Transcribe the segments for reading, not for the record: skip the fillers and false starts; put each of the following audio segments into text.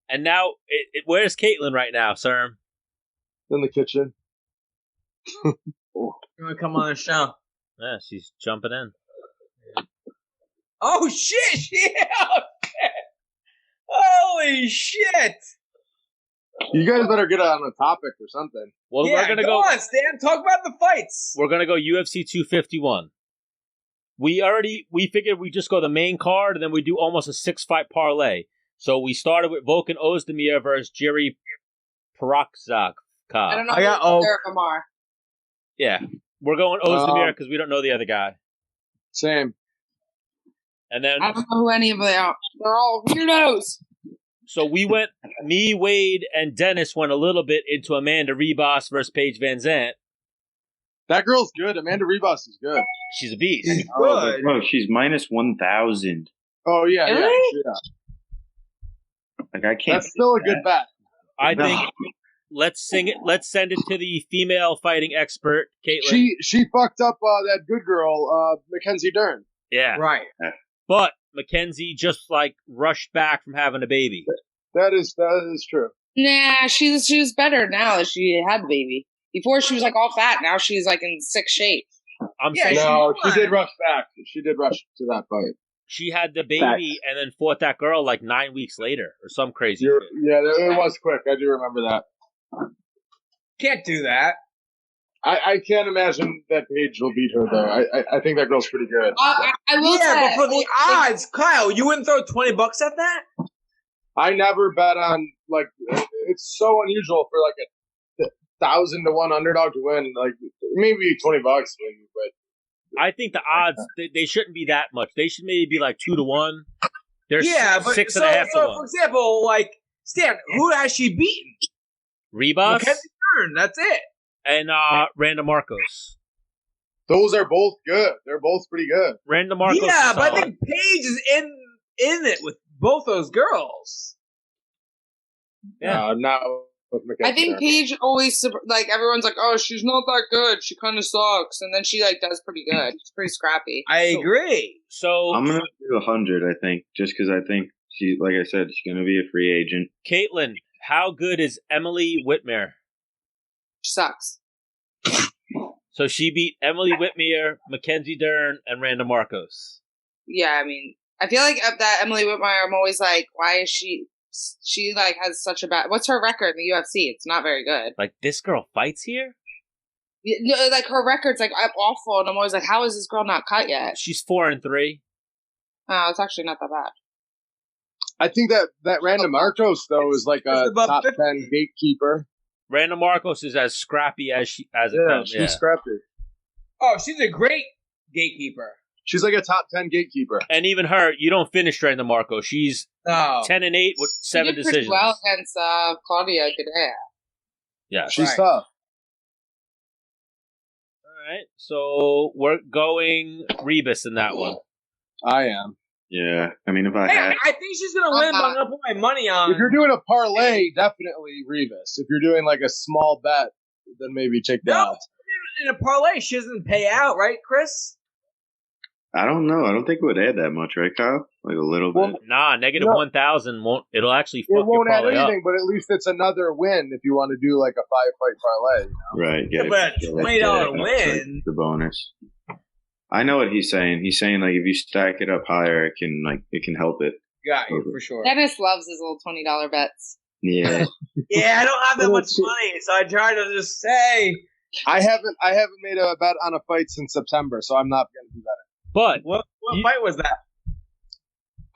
And now, where's Katlyn right now, sir? In the kitchen. You want to come on the show? Yeah, she's jumping in. Oh shit! Yeah. Holy shit! You guys better get on a topic or something. Well, we're gonna go on, Stan. Talk about the fights. We're gonna go UFC 251. We figured we just go the main card and then we do almost a 6-fight parlay. So we started with Volkan Ozdemir versus Jerry Prochazka. I don't know I got who either of them are. Yeah, we're going Ozdemir because we don't know the other guy. Same. And then I don't know who any of them are. They're all weirdos. So we went, me, Wade, and Dennis went a little bit into Amanda Ribas versus Paige Van Zandt. That girl's good. Amanda Ribas is good. She's a beast. She's good. Bro, she's minus 1,000. Oh, yeah, Really? yeah. Like, I can't. That's still a good bet. I think let's sing it. Let's send it to the female fighting expert, Caitlin. She fucked up that good girl, Mackenzie Dern. Yeah, Right. but Mackenzie just rushed back from having a baby. That is true. Nah, she was better now that she had the baby. Before she was all fat. Now she's in sick shape. I'm Yeah, saying No, she did rush back. She did rush to that fight. she had the baby and then fought that girl 9 weeks later or some crazy. Yeah, it was quick. I do remember that. Can't do that. I can't imagine that Paige will beat her, though. I think that girl's pretty good. I will Yeah, say, but for the odds, Kyle, you wouldn't throw $20 at that? I never bet on, it's so unusual for, a 1,000 to 1 underdog to win. Maybe $20 maybe, but I think the odds they shouldn't be that much. They should maybe be 2 to 1. There's Yeah, but 6.5 to so 1. for example, Stan, who has she beaten? Rebus Mackenzie Dern, that's it. and Randa Marcos. those are both good. They're both pretty good. Randa Marcos. Yeah, is but I solid. think Paige is in it with both those girls. Yeah. Not with Mackenzie I think Dern. Paige always everyone's oh, she's not that good. She kind of sucks, and then she does pretty good. She's pretty scrappy. I agree. So I'm going to do 100, I think, just because I think she, like I said, she's going to be a free agent. Caitlin, how good is Emily Whitmire? She sucks. So she beat Emily Whitmire, Mackenzie Dern, and Randa Marcos. Yeah, I mean, I feel that Emily Whitmire. I'm always why is she? She has such a bad. What's her record in the UFC? It's not very good. This girl fights here? Her record's awful, and I'm always how is this girl not cut yet? She's 4-3. Oh, it's actually not that bad. I think that Randa Marcos, though, is a Just above top 50. 10 gatekeeper. Randa Marcos is as scrappy as it Yeah, comes. she's scrappy. Oh, she's a great gatekeeper. She's a top 10 gatekeeper. And even her, you don't finish Randa Marcos. She's No. 10-8 with 7 she did decisions. pretty well against Claudia Gadea. Yeah. She's Right. tough. All right. So we're going Rebus in that one. I am. Yeah, I mean, if I Hey, had, I think she's going to win, but I'm going to put my money on. If you're doing a parlay, definitely Revis. If you're doing a small bet, then maybe take the No. odds. In a parlay, she doesn't pay out, right, Chris? I don't know. I don't think it would add that much, right, Kyle? A little Well, bit. Nah, negative No. 1,000 won't. It'll actually fuck It won't your add parlay up. anything, but at least it's another win if you want to do a 5-fight parlay. Right. Yeah, but a $20 win. The bonus. I know what he's saying. He's saying if you stack it up higher, it can help it. Got you, for sure. Dennis loves his little $20 bets. Yeah. Yeah, I don't have that Well, much let's- money, so I try to just say. I haven't made a bet on a fight since September, so I'm not going to do that. But What You- fight was that?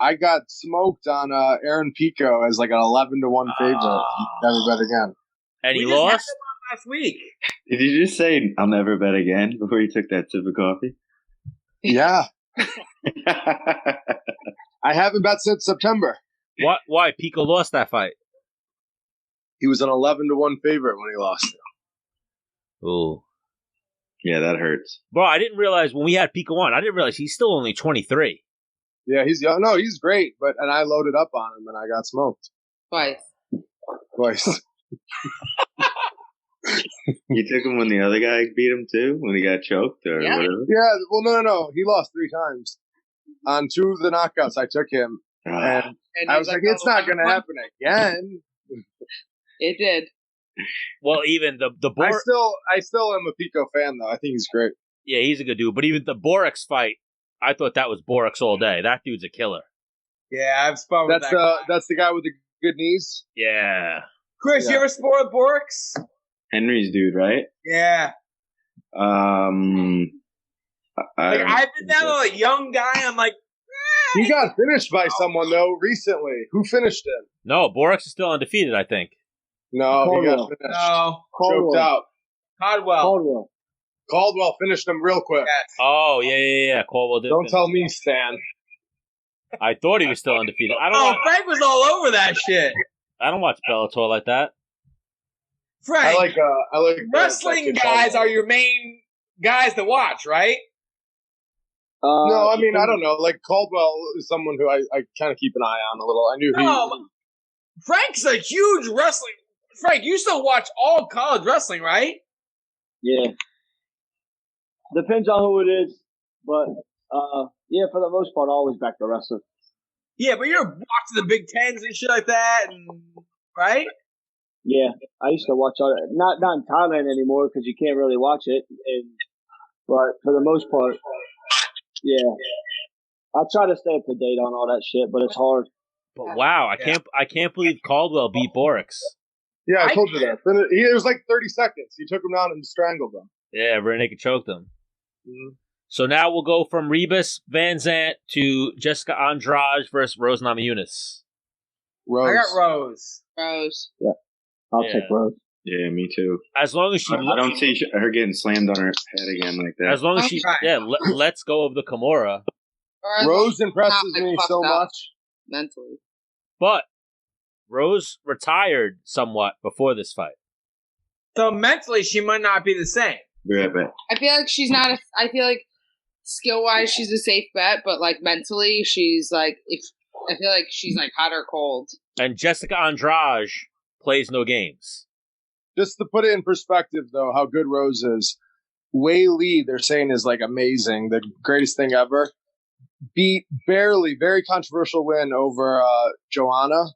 I got smoked on Aaron Pico as an 11 to 1 favorite. Never bet again. and he We just had lost. him on last week. Did you just say I'll never bet again before you took that sip of coffee? Yeah, I haven't bet since September. What? Why? Pico lost that fight. He was an 11 to 1 favorite when he lost. Ooh. Yeah, that hurts. Bro, I didn't realize when we had Pico on, I didn't realize he's still only 23. Yeah, he's young. No, he's great, and I loaded up on him and I got smoked Twice. twice. You took him when the other guy beat him too, when he got choked or Yeah. whatever. Yeah, well, no. He lost 3 times. On 2 of the knockouts, I took him, And And I he's was like, "Oh, it's not going to I'm happen again. It did. Well, even the I still am a Pico fan, though. I think he's great. yeah, he's a good dude. But even the Borix fight, I thought that was Borix all day. That dude's a killer. Yeah, I've spun with That's that guy. that's the guy with the good knees. Yeah. Chris, you Yeah. ever spar with Borix? Henry's dude, right? Yeah. Like, I've been down to a young guy. I'm like, He got finished by someone though recently. Who finished him? No, Borix is still undefeated, I think. No, he got Caldwell. finished. no. Choked out. Caldwell. Caldwell finished him real quick. Yes. Oh, yeah. Caldwell did. Don't finish. tell me, Stan. I thought he was still undefeated. Oh, Frank was all over that shit. I don't watch Bellator like that. Frank, I like wrestling that kid guys Caldwell. are your main guys to watch, right? No, I mean I don't know. Like Caldwell is someone who I kind of keep an eye on a little. I knew No, Frank's a huge wrestling. Frank, you still watch all college wrestling, right? Yeah. Depends on who it is, but yeah, for the most part, I always back the wrestler. Yeah, but you're watching the Big Tens and shit like that, and right? Yeah, I used to watch all that. Not in Thailand anymore because you can't really watch it. But for the most part, yeah, I try to stay up to date on all that shit, but it's hard. But wow, I can't believe Caldwell beat Borix. Yeah, I told you that. It was like 30 seconds. He took him down and strangled him. Yeah, rear naked choked him. Mhm. So now we'll go from Rebus Van Zant to Jessica Andrade versus Rose Namajunas. Rose. I got Rose. Rose. I'll Yeah. take Rose. Yeah, me too. As long as she, I don't see her getting slammed on her head again like that. as long as she, lets go of the Kimura. Or as long Rose as she's impresses not, like, me fucked so up much. mentally. But Rose retired somewhat before this fight. So mentally, she might not be the same. Be right back. I feel like she's not. I feel like skill wise, she's a safe bet, but like mentally, she's like. I feel like she's like hot or cold. And Jessica Andrade plays no games. Just to put it in perspective, though, how good Rose is. Wei Lee, they're saying, is like amazing, the greatest thing ever. Beat barely, very controversial win over Johanna.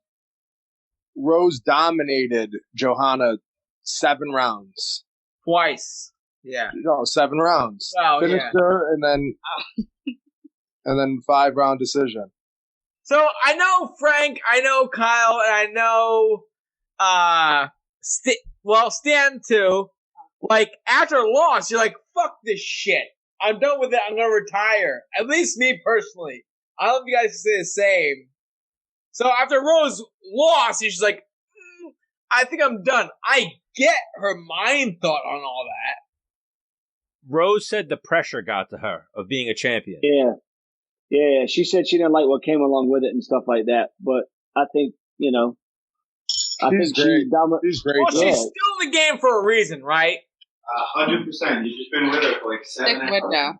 Rose dominated Johanna 7 rounds. Twice. Yeah. No, 7 rounds. Oh, Finished yeah. her and then 5-round decision. So I know Frank, I know Kyle, and I know Stan too. Like after a loss, you're like, "Fuck this shit. I'm done with it. I'm gonna retire." At least me personally. I don't know if you guys say the same. So after Rose lost, she's like, "I think I'm done." I get her mind thought on all that. Rose said the pressure got to her of being a champion. Yeah. She said she didn't like what came along with it and stuff like that. But I think She's great. She's great. Well, Yeah. she's still in the game for a reason, right? 100%. You've just been with her for like 7 Stick with her.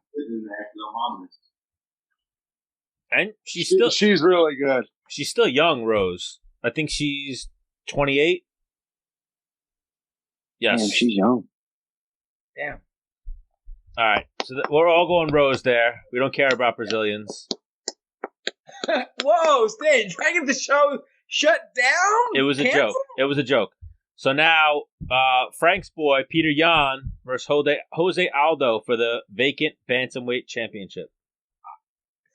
And she's really good. She's still young, Rose. I think she's 28. Yes. Damn, she's young. Damn. All right. So we're all going Rose there. We don't care about Brazilians. Whoa, Stan, trying to get the show shut down? It was a Canceled? joke. It was a joke. So now, Frank's boy, Peter Yan versus Jose Aldo for the vacant bantamweight championship.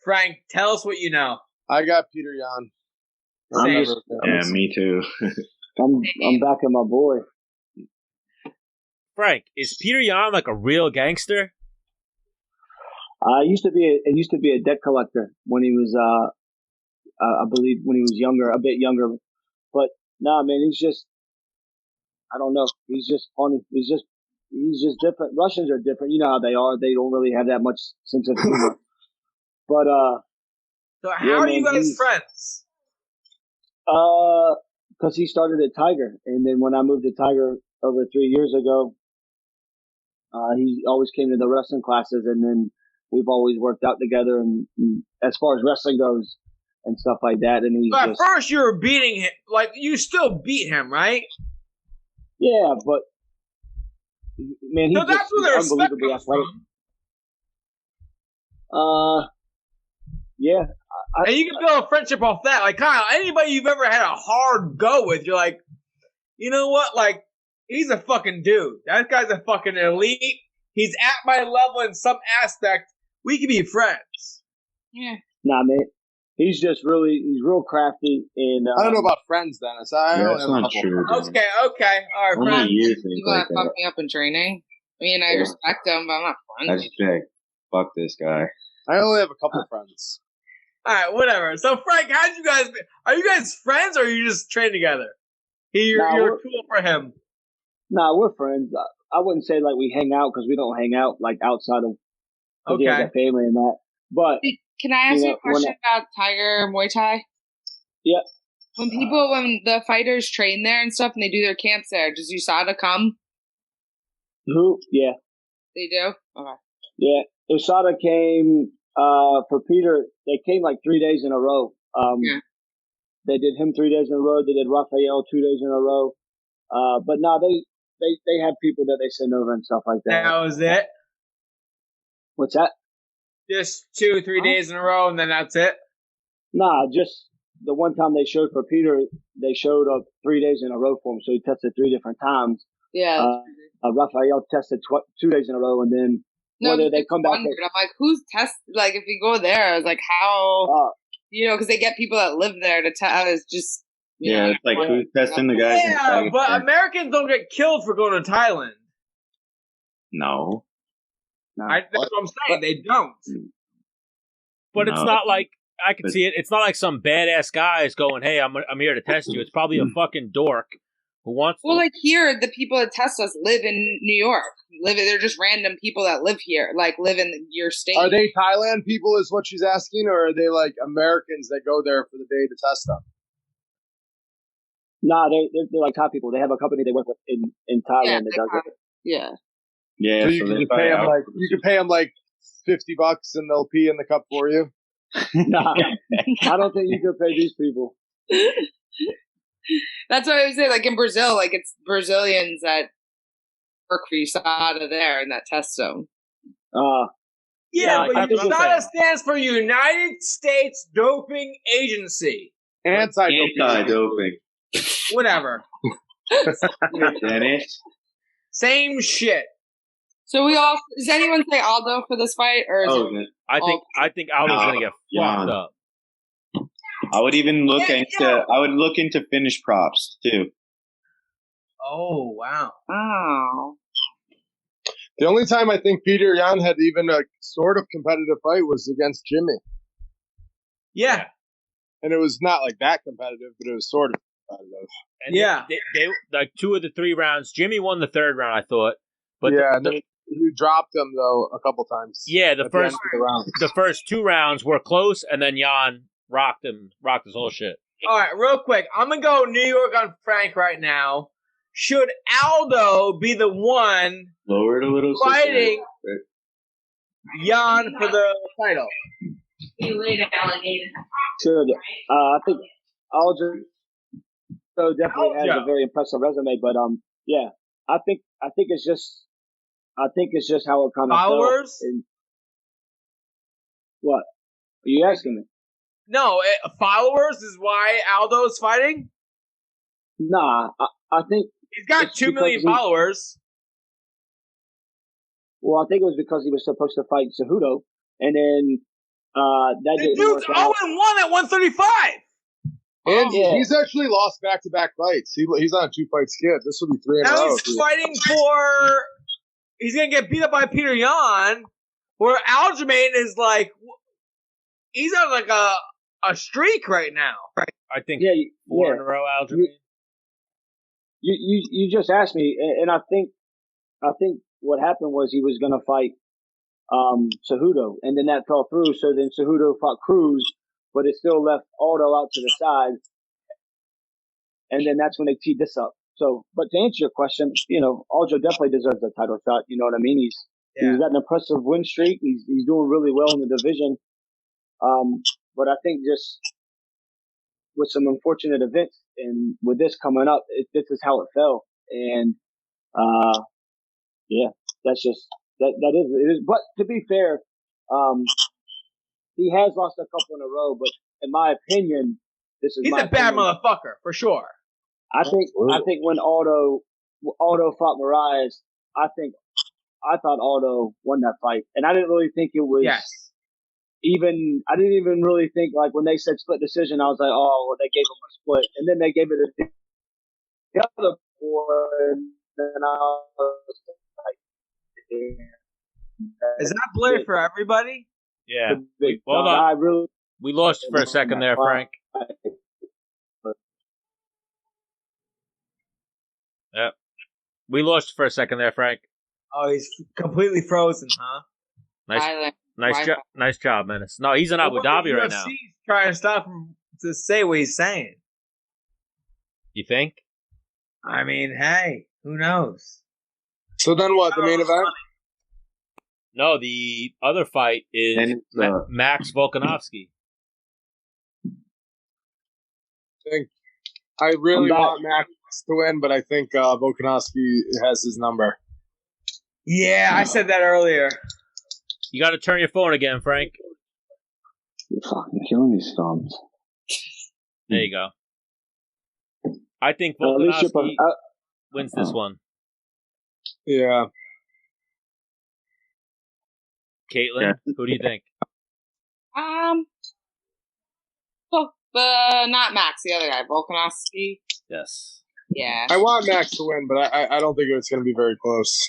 Frank, tell us what you know. I got Peter Yan. Same. Yeah, me too. I'm backing my boy. Frank, is Peter Yan like a real gangster? I used to be a debt collector when he was I believe when he was younger, a bit younger. But nah, man, he's just, I don't know. He's just funny. He's just different. Russians are different. You know how they are. They don't really have that much sense of humor. But So how yeah, are you man, guys friends? because he started at Tiger, and then when I moved to Tiger over 3 years ago, he always came to the wrestling classes, and then we've always worked out together. And as far as wrestling goes and stuff like that, and he's So at just, first you were beating him, like you still beat him, right? yeah, but man, he's So that's just where the respect unbelievably comes athletic. from. Yeah. And you can build a friendship off that. Like, Kyle, anybody you've ever had a hard go with, you're like, you know what? Like, he's a fucking dude. That guy's a fucking elite. He's at my level in some aspect. We can be friends. Yeah. Nah, man. He's real crafty. And I don't know about friends, Dennis. I That's only have a not couple true. friends. Okay. All right, Only friends. you think People like that fuck that. me up in training. I mean, I Yeah. respect them, but I'm not friends. That's big. Fuck this guy. I only have a couple friends. All right, whatever. So, Frank, are you guys friends or are you just train together? You're a tool for him. Nah, we're friends. I wouldn't say like we hang out because we don't hang out like outside of he has a family and that. But can I ask you a question about Tiger Muay Thai? Yeah. When the fighters train there and stuff and they do their camps there, does USADA come? Who? Yeah. They do? Okay. Yeah. USADA came for Peter. They came like 3 days in a row. They did him 3 days in a row. They did Rafael 2 days in a row. But no, they have people that they send over and stuff like that. That was it? What's that? Just 2 or 3 days in a row and then that's it? Nah, just the one time they showed for Peter, they showed up 3 days in a row for him. So he tested 3 different times. Yeah. Rafael tested 2 days in a row, and then whether they come back. I'm like, who's like, if we go there, I was like, how, because they get people that live there to test. It's just, it's like who's testing the guys? Yeah, but Americans don't get killed for going to Thailand. No. That's what I'm saying. They don't. But it's not like, I can see it. It's not like some badass guy is going, hey, I'm here to test you. It's probably a fucking dork who wants to. Well, like here, the people that test us live in New York. They're just random people that live here, like live in your state. Are they Thailand people is what she's asking, or are they like Americans that go there for the day to test them? Nah, they're like Thai people. They have a company they work with in Thailand that does it. Yeah. Yeah, so you can pay them like $50 and they'll pee in the cup for you. Nah, I don't think you could pay these people. That's what I was saying. Like in Brazil, like it's Brazilians that work for USADA there in that test zone. But USADA stands for United States Doping Agency. Anti-doping. Whatever. Dennis. Same shit. So does anyone say Aldo for this fight, or is I think Aldo's gonna get fucked up. I would even look into finish props too. Oh wow! Wow. The only time I think Peter Yan had even a sort of competitive fight was against Jimmy. Yeah. And it was not like that competitive, but it was sort of competitive. And they like 2 of the 3 rounds. Jimmy won the 3rd round, I thought. But you dropped him though a couple times. Yeah, the first 2 rounds were close, and then Jan rocked his whole shit. All right, real quick, I'm gonna go New York on Frank right now. Should Aldo be the one lower it a little fighting Jan for the title? Sure. I think Aldo definitely has a very impressive resume, but I think it's just how it kind of followers. What are you asking me? No, followers is why Aldo's fighting. Nah, I think he's got 2 million followers. Well, I think it was because he was supposed to fight Cejudo, and then that didn't work out. 0-1 at 135. And he's actually lost back-to-back fights. He's on a 2-fight skid. This will be 3 in a row. Now he's fighting for. He's gonna get beat up by Peter Yan, where Aljamain is like, he's on like a streak right now. Right. I think 4 in a row, Aljamain. You just asked me, and I think what happened was he was gonna fight Cejudo, and then that fell through. So then Cejudo fought Cruz, but it still left Aldo out to the side, and then that's when they teed this up. So, but to answer your question, Aldo definitely deserves a title shot. You know what I mean? He's got an impressive win streak. He's doing really well in the division. But I think just with some unfortunate events and with this coming up, this is how it fell. And that's just that is it is. But to be fair, he has lost a couple in a row, but in my opinion, He's a bad motherfucker for sure. I think when Aldo fought Moraes, I thought Aldo won that fight, and I didn't really think it was. Yes. I didn't even really think, like, when they said split decision, I was like, oh, well, they gave him a split. And then they gave it to the other boy, and then I was like, Is that blurry for everybody? Yeah. Hold on. We lost for a second there, Frank. Yep. We lost for a second there, Frank. Oh, he's completely frozen, huh? Nice job, Menace. No, he's in Abu Dhabi right now. UFC's trying to stop him to say what he's saying. You think? I mean, hey, who knows? So then what? The main event? No, the other fight is Max Volkanovski. I really want Max to win, but I think Volkanovski has his number. Yeah, I said that earlier. You got to turn your phone again, Frank. You're fucking killing these thumbs. There you go. I think Volkanovski wins this one. Yeah. Katlyn, who do you think? Not Max, the other guy, Volkanovski. Yes. Yeah. I want Max to win, but I don't think it's going to be very close.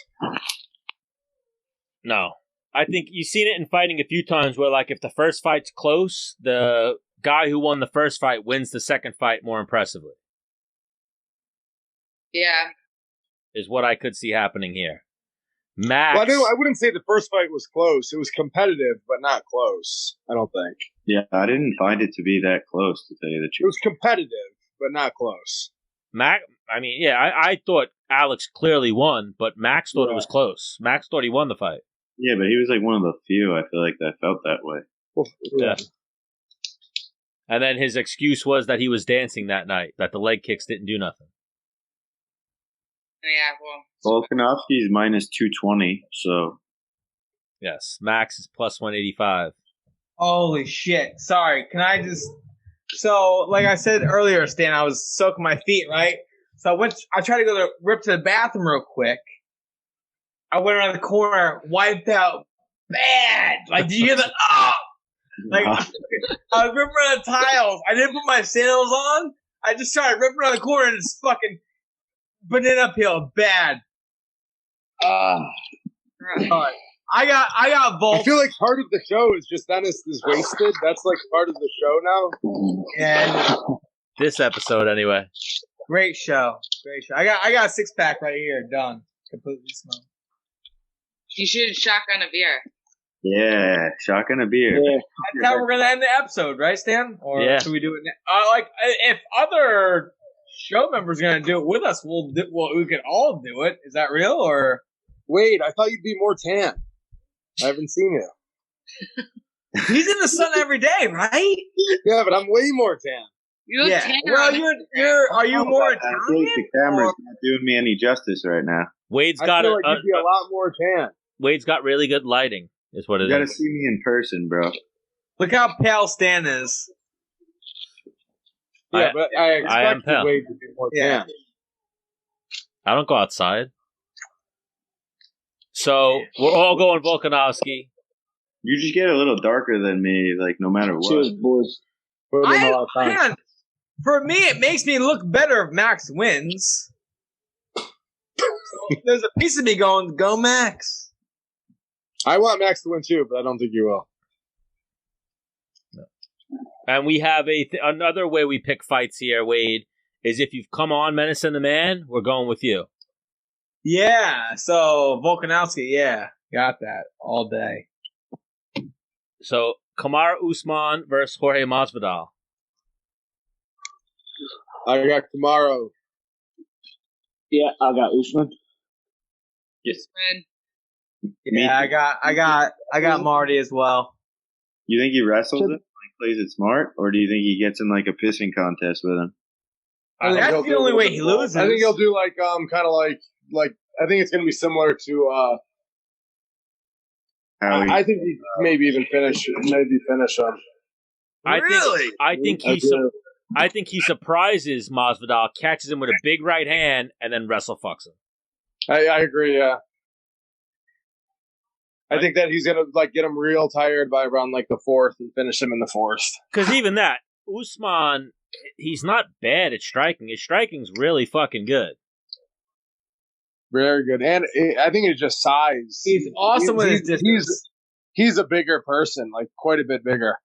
No. I think you've seen it in fighting a few times where, like, if the first fight's close, the guy who won the first fight wins the second fight more impressively. Yeah. Is what I could see happening here. Max. Well, I wouldn't say the first fight was close. It was competitive, but not close, I don't think. Yeah, I didn't find it to be that close, to tell you the It truth. was competitive, but not close. I thought Alex clearly won, but Max thought it was close. Max thought he won the fight. Yeah, but he was like one of the few, I feel like, that felt that way. Yeah. And then his excuse was that he was dancing that night, that the leg kicks didn't do nothing. Yeah, well. Volkanovski's minus 220, so. Yes, Max is plus 185. Holy shit. Sorry, can I just... So, like I said earlier, Stan, I was soaking my feet, right? So I tried to go rip to the bathroom real quick. I went around the corner, wiped out bad. Like, did you hear the, oh! Like, I was ripping around the tiles. I didn't put my sandals on. I just started ripping around the corner and it's fucking banana uphill bad. Right. I got Volk. I feel like part of the show is just Dennis is wasted. That's like part of the show now. Yeah. This episode, anyway. Great show. I got a 6-pack right here, done. Completely smoked. You should shotgun a beer. Yeah, shotgun a beer. Yeah. That's how we're gonna end the episode, right, Stan? Or should we do it now? If other show members are gonna do it with us, we can all do it. Is that real or? Wait, I thought you'd be more tan. I haven't seen you. He's in the sun every day, right? Yeah, but I'm way more tan. You look tan. Well, are you more I feel like the camera's not doing me any justice right now. Wade's I got feel like you'd be a lot more tan. Wade's got really good lighting, is what it is. You gotta see me in person, bro. Look how pale Stan is. Yeah, but I am expect pale. Wade to be more tan. I don't go outside. So, we're all going Volkanovski. You just get a little darker than me, like, no matter what. Cheers, boys. Put in a lot of time. Man, for me, it makes me look better if Max wins. There's a piece of me going, go Max. I want Max to win too, but I don't think you will. And we have another way we pick fights here, Wade, is if you've come on Menace and the Man, we're going with you. Yeah, so Volkanovski, yeah, got that all day. So, Kamaru Usman versus Jorge Masvidal. I got Kamaru. Yeah, I got Usman. Yes. Yeah, I got Marty as well. You think he wrestles it, like plays it smart, or do you think he gets in like a pissing contest with him? That's the only way he loses. I think he'll do like kind of like I think it's gonna be similar to I think he maybe even finish him. I think he surprises Masvidal, catches him with a big right hand, and then wrestle fucks him. I agree. Yeah, I think that he's gonna get him real tired by around the fourth and finish him in the fourth. Because even that Usman, he's not bad at striking. His striking's really fucking good. Very good, and I think it's just size. He's awesome with his distance. He's a bigger person, quite a bit bigger.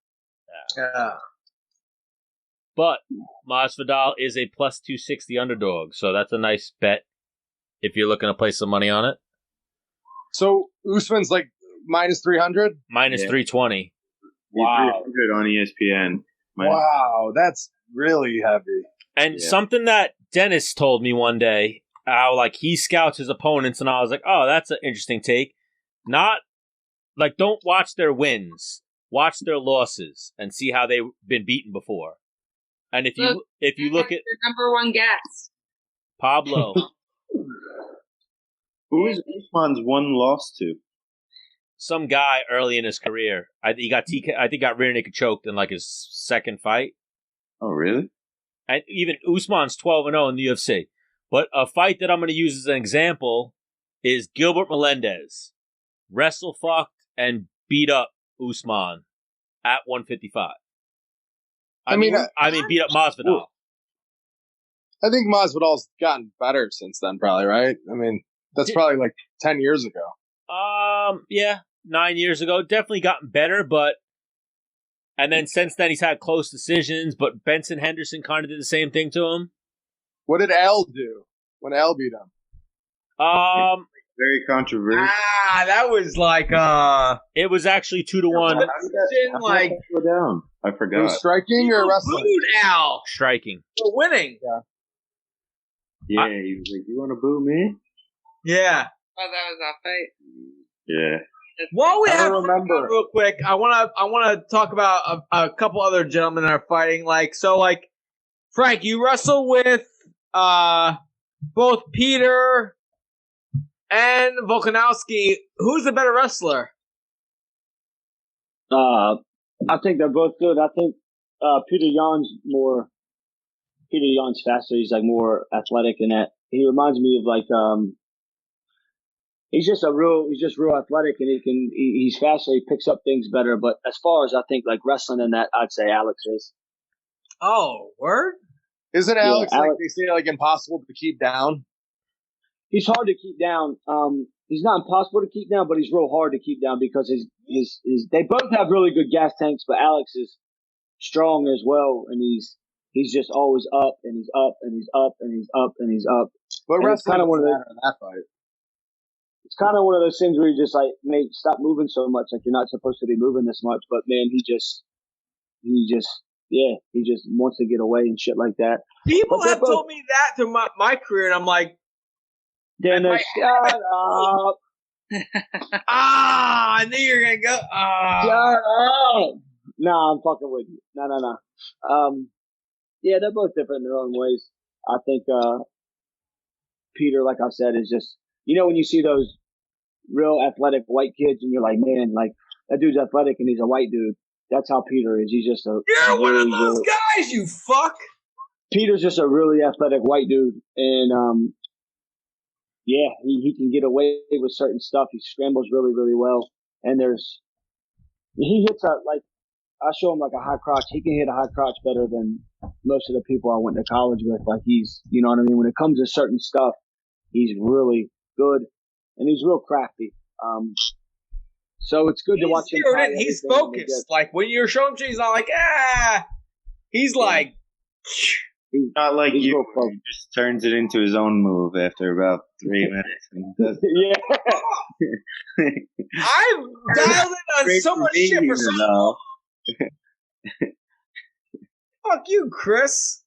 Yeah. But Masvidal is a plus 260 underdog, so that's a nice bet if you're looking to place some money on it. So Usman's minus 300? Minus 320. Wow. 300 on ESPN. Wow, that's really heavy. And something that Dennis told me one day, how he scouts his opponents, and I was like, oh, that's an interesting take. Not don't watch their wins, watch their losses, and see how they've been beaten before. And if you look at your number one guest, Pablo, who is Usman's one loss to? some guy early in his career, I think got rear naked choked in his second fight. Oh, really? And even Usman's 12-0 in the UFC. But a fight that I'm going to use as an example is Gilbert Melendez. Wrestle fucked and beat up Usman at 155. I mean, beat up Masvidal. I think Masvidal's gotten better since then, probably, right? I mean, that's probably 10 years ago. Yeah, 9 years ago. Definitely gotten better, and then since then he's had close decisions, but Benson Henderson kind of did the same thing to him. What did Al do when Al beat him? Very controversial. That was it was actually 2-1. Go down. I forgot. Was striking or wrestling? Booed Al Striking. for winning. Yeah, he was like, "You want to boo me?" Yeah. oh, that was that fight. Yeah. While we I have don't remember. real quick, I want to talk about a couple other gentlemen that are fighting. Frank, you wrestle with both Peter and Volkanovski. Who's the better wrestler? I think they're both good. I think Peter Yan's faster. He's more athletic in that. He reminds me of he's just real athletic, and he's faster. He picks up things better. But as far as I think wrestling in that, I'd say Alex is. Oh, word? Isn't Alex they say impossible to keep down? He's hard to keep down. He's not impossible to keep down, but he's real hard to keep down because his they both have really good gas tanks, but Alex is strong as well, and he's just always up, and he's up, and he's up, and he's up, and he's up. But it's kind of one of in that fight. It's kind of one of those things where you just mate, stop moving so much. You're not supposed to be moving this much, but man, he just wants to get away and shit like that. People have told me that through my career, and I'm like, Dennis, shut up. I knew you were going to go. Shut up. Nah, I'm fucking with you. No. Yeah, they're both different in their own ways. I think Peter, like I said, is just, when you see those real athletic white kids and you're like, man, that dude's athletic and he's a white dude. That's how Peter is. He's just You're one of those guys, you fuck. Peter's just a really athletic white dude, and yeah, he can get away with certain stuff. He scrambles really, really well, and he hits I show him a high crotch. He can hit a high crotch better than most of the people I went to college with. He's, you know what I mean? When it comes to certain stuff, he's really good, and he's real crafty. So it's good to watch him. He's focused. When you're showing him, he's not he's He's not like he just turns it into his own move after about 3 minutes. Yeah. I've dialed in on so much shit for so long. Fuck you, Chris.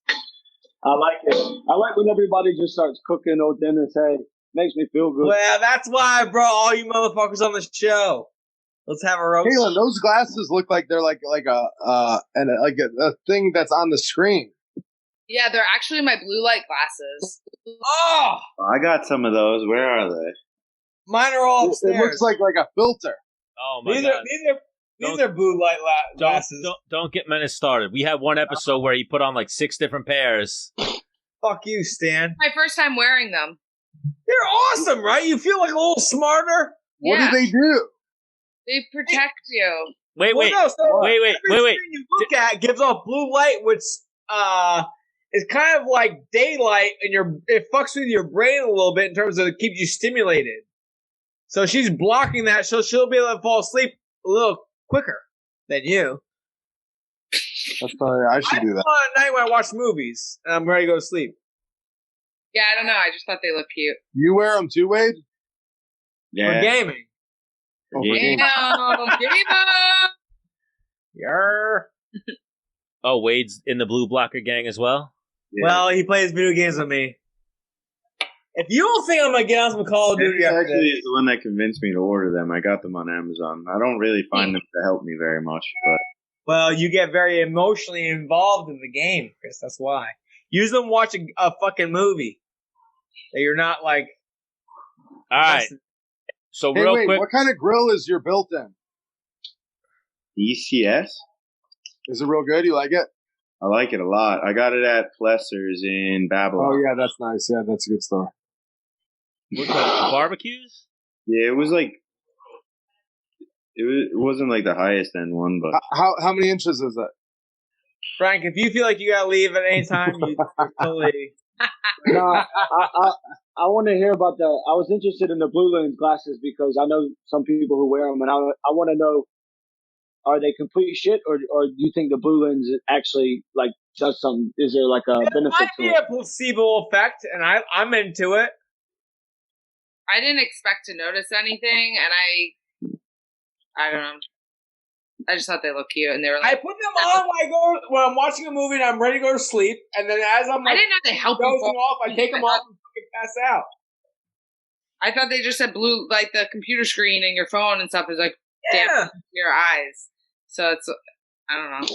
I like it. I like when everybody just starts cooking old Dennis. Hey, makes me feel good. Well, that's why I brought all you motherfuckers on the show. Let's have a roast. Caitlin, those glasses look like they're like a thing that's on the screen. Yeah, they're actually my blue light glasses. Oh! I got some of those. Where are they? Mine are all upstairs. It looks like a filter. Oh my god! These are blue light glasses. Don't get Menace started. We had one episode where he put on like 6 different pairs. Fuck you, Stan. My first time wearing them. They're awesome, right? You feel like a little smarter. What do they do? They protect you. Wait. Every screen you look at gives off blue light, which is kind of like daylight, and it fucks with your brain a little bit in terms of it keeps you stimulated. So she's blocking that, so she'll be able to fall asleep a little quicker than you. That's probably I should do that. At night when I watch movies, and I'm ready to go to sleep. Yeah, I don't know. I just thought they looked cute. You wear them too, Wade? Yeah. For gaming. Oh, Game on! Yarr. Oh, Wade's in the blue blocker gang as well? Yeah. Well, he plays video games with me. If you don't think I'm going to get on some Call of Duty He after actually this, is the one that convinced me to order them. I got them on Amazon. I don't really find them to help me very much, but well, you get very emotionally involved in the game, Chris. That's why. Use them watching a fucking movie that you're not like. All right. So Hey, real wait, quick, what kind of grill is your built-in? ECS? Is it real good? You like it? I like it a lot. I got it at Plesser's in Babylon. Oh yeah, that's nice. Yeah, that's a good store. what's that, barbecues? Yeah, it was like it wasn't like the highest end one, but How many inches is it? Frank, if you feel like you gotta leave at any time, you totally. No, I want to hear about I was interested in the blue lens glasses because I know some people who wear them, and I want to know, are they complete shit, or do you think the blue lens actually like does something? Is there like a benefit Might to be it? a placebo effect, and I'm into it. I didn't expect to notice anything, and I don't know. I just thought they looked cute, and they were I like. put them on when I'm watching a movie and I'm ready to go to sleep, and then as I'm I like didn't know they help dozing you. off, I take them off and fucking pass out. I thought they just said blue, like the computer screen and your phone and stuff is like Yeah. damp your eyes. So it's, I don't know.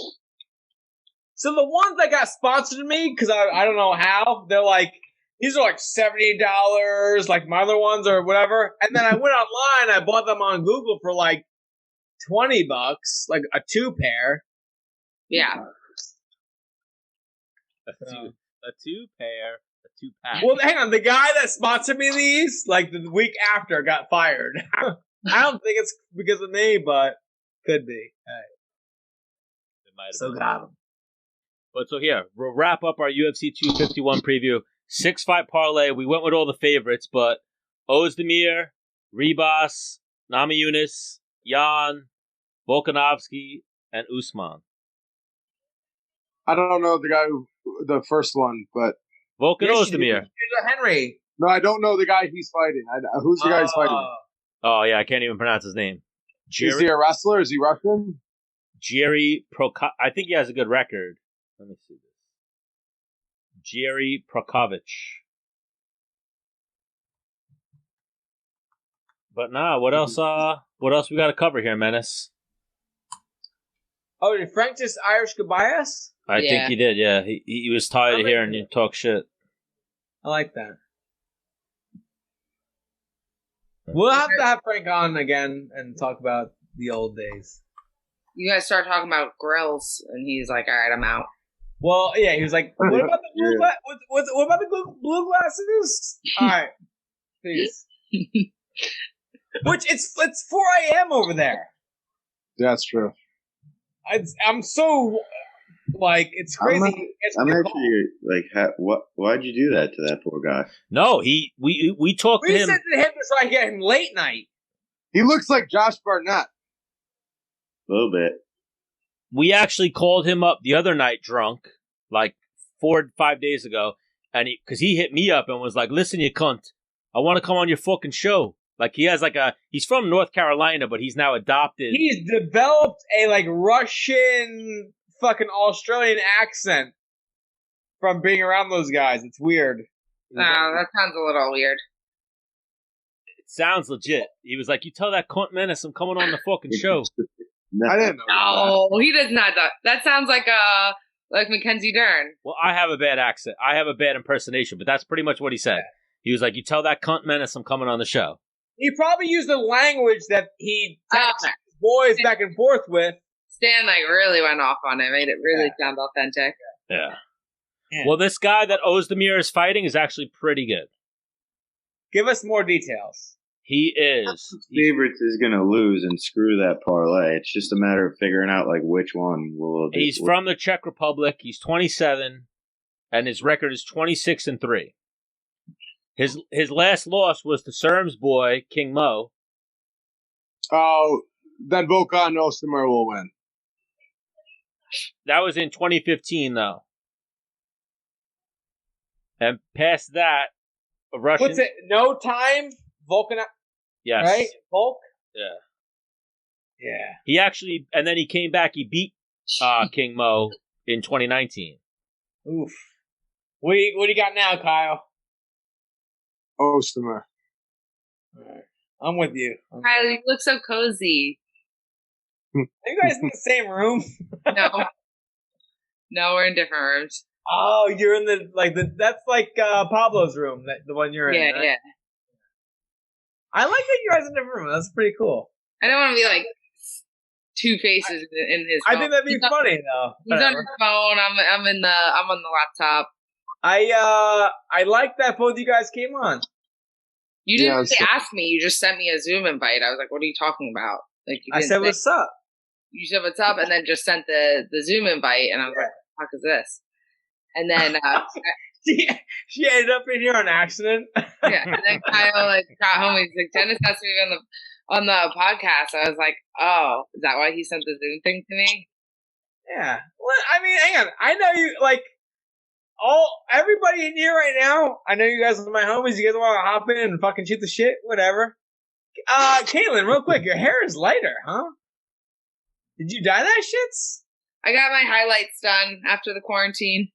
So the ones that got sponsored to me, because I don't know how, they're like, these are like $70, like my other ones or whatever. And then I went online, I bought them on Google for like $20, like a 2-pair. Yeah. A 2-pack. Well, hang on, the guy that sponsored me these, like the week after, got fired. I don't think it's because of me, but could be. It might have So been. got him. But so here, we'll wrap up our UFC 251 preview. 6-fight parlay. We went with all the favorites, but Ozdemir, Ribas, Namajunas, Jan, Volkanovski, and Usman. I don't know the first one, but Volkan Yes, you do. Ozdemir. Here's a Henry. no, I don't know the guy he's fighting. Who's the guy he's fighting? Oh, yeah, I can't even pronounce his name. Is he a wrestler? Is he Russian? Jerry I think he has a good record. Let me see this. Jerry Prokovich. But nah, what else we got to cover here, Menace? Oh, did Frank just Irish goodbye us? I think he did, yeah. He was tired of hearing you talk shit. I like that. We'll have to have Frank on again and talk about the old days. You guys start talking about grills, and he's like, all right, I'm out. Well, yeah, he was like, "What about the blue what about the blue glasses?" All right, peace. Which it's 4 a.m. over there. Yeah, that's true. I'm so like it's crazy. I'm actually like, why'd you do that to that poor guy? No, we talked to We him. said to him so I can get him late night. He looks like Josh Barnett. A little bit. We actually called him up the other night drunk, like 4 or 5 days ago, and because he hit me up and was like, "Listen, you cunt, I want to come on your fucking show." Like he has he's from North Carolina, but he's now adopted. He's developed a like Russian fucking Australian accent from being around those guys. It's weird. No, that sounds a little weird. It sounds legit. He was like, "You tell that cunt Menace I'm coming on the fucking show." I didn't know. No, he does not. That sounds like Mackenzie Dern. Well, I have a bad accent. I have a bad impersonation, but that's pretty much what he said. He was like, "You tell that cunt Menace I'm coming on the show." He probably used the language that he texted his boys back and forth with. Stan really went off on it, made it really sound authentic. Yeah. Well, this guy that Ozdemir is fighting is actually pretty good. Give us more details. He is. Favorites is going to lose and screw that parlay. It's just a matter of figuring out which one will. He's from the Czech Republic. He's 27, and his record is 26-3. His last loss was to Serm's boy King Mo. Oh, then Volkanovski will win. That was in 2015, though. And past that, a Russian. What's it? No time? Volkan. Yes. Right? Volk? Yeah. Yeah. He actually, and then he came back. He beat King Mo in 2019. Oof. What do you got now, Kyle? Ozdemir. All right. I'm with you. Kyle, you look so cozy. Are you guys in the same room? No, we're in different rooms. Oh, you're in that's like Pablo's room, the one you're in. Right? Yeah. I like that you guys are in different rooms. That's pretty cool. I don't want to be like two faces in his phone. I think that'd be funny though. He's on his phone. I'm on the laptop. I like that both you guys came on. You didn't really ask me. You just sent me a Zoom invite. I was like, "What are you talking about?" Like I said, "What's up?" You said, "What's up?" and then just sent the Zoom invite, and I was like, "What the fuck is this?" And then she ended up in here on accident. Yeah, and then Kyle got home. He's like, "Dennis asked me on the podcast." I was like, "Oh, is that why he sent the Zoom thing to me?" Yeah. Well, I mean, hang on. I know you everybody in here right now. I know you guys are my homies. You guys want to hop in and fucking shoot the shit, whatever. Caitlin, real quick, your hair is lighter, huh? Did you dye that shits? I got my highlights done after the quarantine.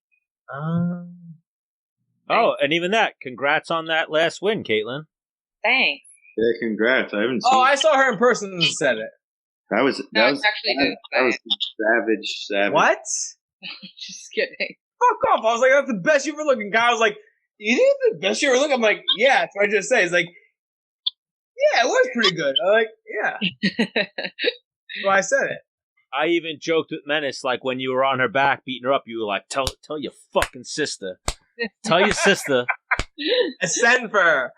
Oh, and even that. Congrats on that last win, Caitlin. Thanks. Yeah, congrats. I haven't seen. Oh, I saw her in person and said it. That was actually that was savage. What? Just kidding. Fuck off. I was like, that's the best you ever looked. And Kyle was like, you think it's the best you ever looked? I'm like, yeah, that's what I just say. He's like, yeah, it was pretty good. I'm like, yeah. So I said it. I even joked with Menace, like when you were on her back beating her up, you were like, tell your fucking sister. Tell your sister. I send for her.